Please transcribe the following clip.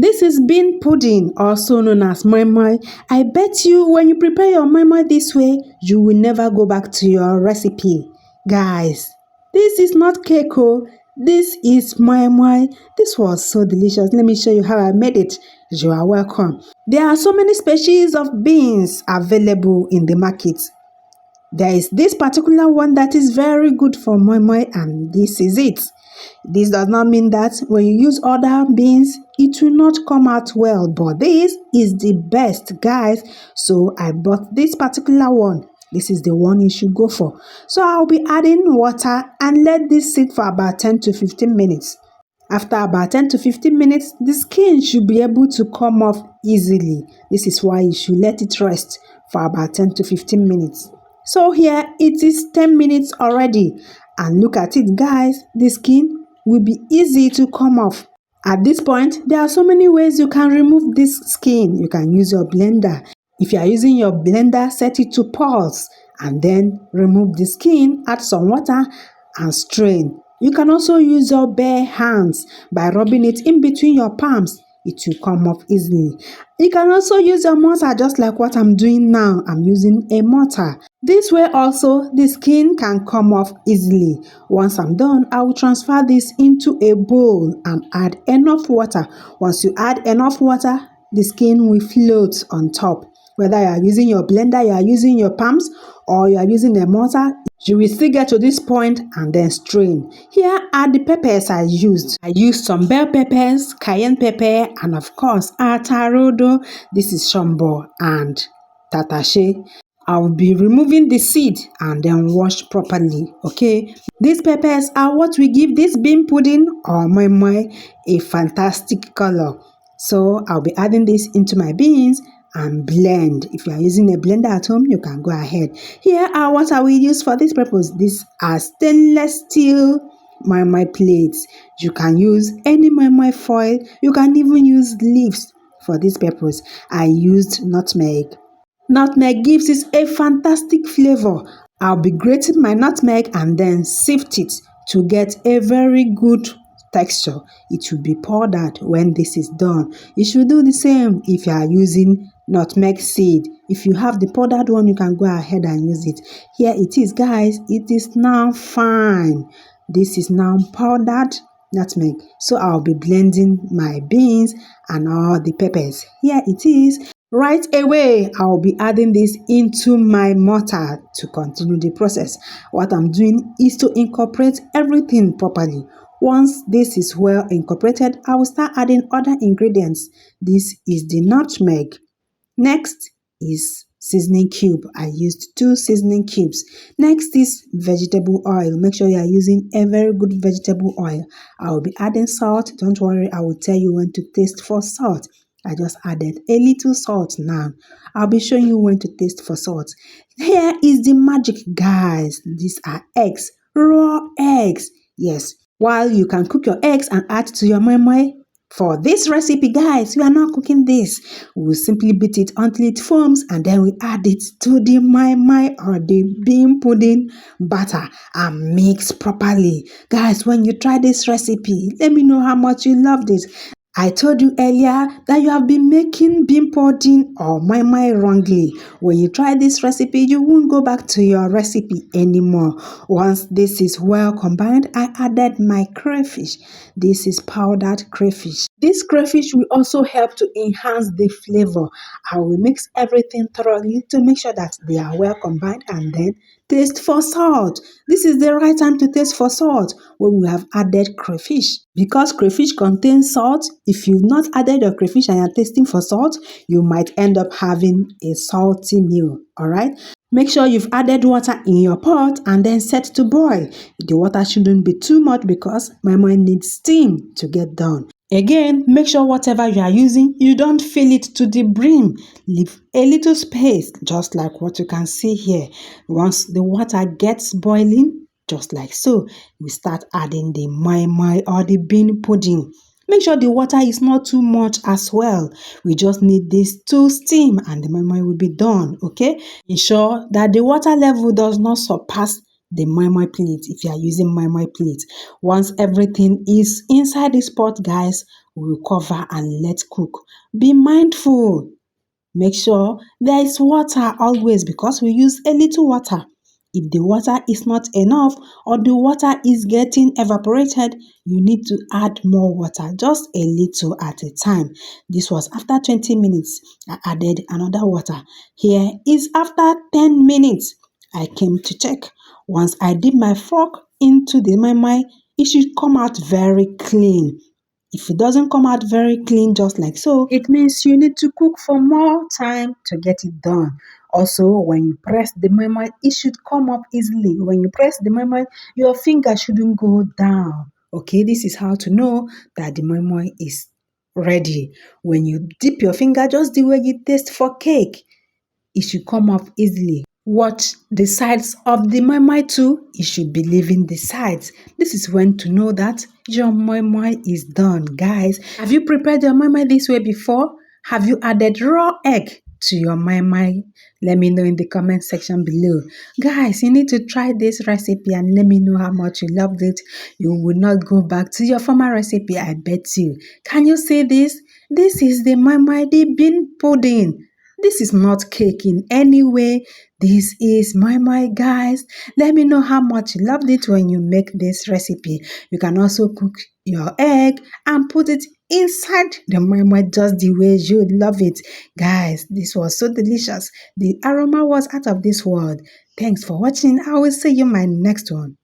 This is bean pudding, also known as moi moi. I bet you when you prepare your moi moi this way, you will never go back to your recipe. Guys, this is not cake, oh. This is moi moi. This was so delicious. Let me show you how I made it. You are welcome. There are so many species of beans available in the market. There is this particular one that is very good for moi moi, and this is it. This does not mean that when you use other beans, it will not come out well, but this is the best, guys. So I bought this particular one. This is the one you should go for. So I'll be adding water and let this sit for about 10 to 15 minutes. After about 10 to 15 minutes, the skin should be able to come off easily. This is why you should let it rest for about 10 to 15 minutes. So here it is 10 minutes already. And look at it, guys. The skin will be easy to come off. At this point, there are so many ways you can remove this skin. You can use your blender. If you are using your blender, set it to pulse and then remove the skin, add some water and strain. You can also use your bare hands by rubbing it in between your palms. It will come off easily. You can also use a mortar just like what I'm doing now. I'm using a mortar. This way also the skin can come off easily. Once I'm done, I will transfer this into a bowl and add enough water. Once you add enough water, the skin will float on top. Whether you are using your blender, you are using your palms, or you are using a mortar, you will still get to this point and then strain. Here are the peppers I used. I used some bell peppers, cayenne pepper, and of course, atarodo. This is shombo and tatashe. I will be removing the seed and then wash properly, okay? These peppers are what will give this bean pudding or moi moi a fantastic color. So I'll be adding this into my beans and blend. If you are using a blender at home, you can go ahead. Here are what I will use for this purpose. These are stainless steel moi moi plates. You can use any moi moi foil. You can even use leaves for this purpose. I used nutmeg. Nutmeg gives it a fantastic flavor. I'll be grating my nutmeg and then sift it to get a very good texture. It will be powdered when this is done. You should do the same if you are using nutmeg seed. If you have the powdered one, you can go ahead and use it. Here it is, guys. It is now fine. This is now powdered nutmeg. So I'll be blending my beans and all the peppers. Here it is. Right away, I'll be adding this into my mortar to continue the process. What I'm doing is to incorporate everything properly. Once this is well incorporated, I will start adding other ingredients. This is the nutmeg. Next is seasoning cube. I used 2 seasoning cubes. Next is vegetable oil. Make sure you are using a very good vegetable oil. I will be adding salt. Don't worry, I will tell you when to taste for salt. I just added a little salt now. I'll be showing you when to taste for salt. Here is the magic, guys. These are eggs, raw eggs. Yes, while you can cook your eggs and add to your moi moi, for this recipe, guys, we are not cooking this. We will simply beat it until it foams and then we add it to the moi moi or the bean pudding batter and mix properly. Guys, when you try this recipe, let me know how much you loved it. I told you earlier that you have been making bean pudding or moi moi wrongly. When you try this recipe, you won't go back to your recipe anymore. Once this is well combined, I added my crayfish. This is powdered crayfish. This crayfish will also help to enhance the flavor. I will mix everything thoroughly to make sure that they are well combined and then taste for salt. This is the right time to taste for salt when we have added crayfish. Because crayfish contains salt, if you've not added your crayfish and you're tasting for salt, you might end up having a salty meal. Alright? Make sure you've added water in your pot and then set to boil. The water shouldn't be too much because moi moi needs steam to get done. Again, make sure whatever you are using, you don't fill it to the brim. Leave a little space, just like what you can see here. Once the water gets boiling, just like so, we start adding the moi moi or the bean pudding. Make sure the water is not too much as well. We just need this to steam and the moi moi will be done, okay? Ensure that the water level does not surpass the moi moi plate if you are using moi moi plate. Once everything is inside this pot, guys, we will cover and let cook. Be mindful. Make sure there is water always because we use a little water. If the water is not enough or the water is getting evaporated, you need to add more water, just a little at a time. This was after 20 minutes. I added another water. Here is after 10 minutes. I came to check. Once I dip my fork into the moi moi, it should come out very clean. If it doesn't come out very clean just like so, it means you need to cook for more time to get it done. Also, when you press the moi moi, it should come up easily. When you press the moi moi, your finger shouldn't go down. Okay, this is how to know that the moi moi is ready. When you dip your finger just the way you taste for cake, it should come up easily. Watch the sides of the moi moi too. It should be leaving the sides. This is when to know that your moi moi is done. Guys, have you prepared your moi moi this way before? Have you added raw egg to your moi moi? Let me know in the comment section below. Guys, you need to try this recipe and let me know how much you loved it. You will not go back to your former recipe, I bet you. Can you see this? This is the moi moi, the bean pudding. This is not cake in any way. This is moi moi, guys. Let me know how much you loved it when you make this recipe. You can also cook your egg and put it inside the moi moi just the way you love it. Guys, this was so delicious. The aroma was out of this world. Thanks for watching. I will see you in my next one.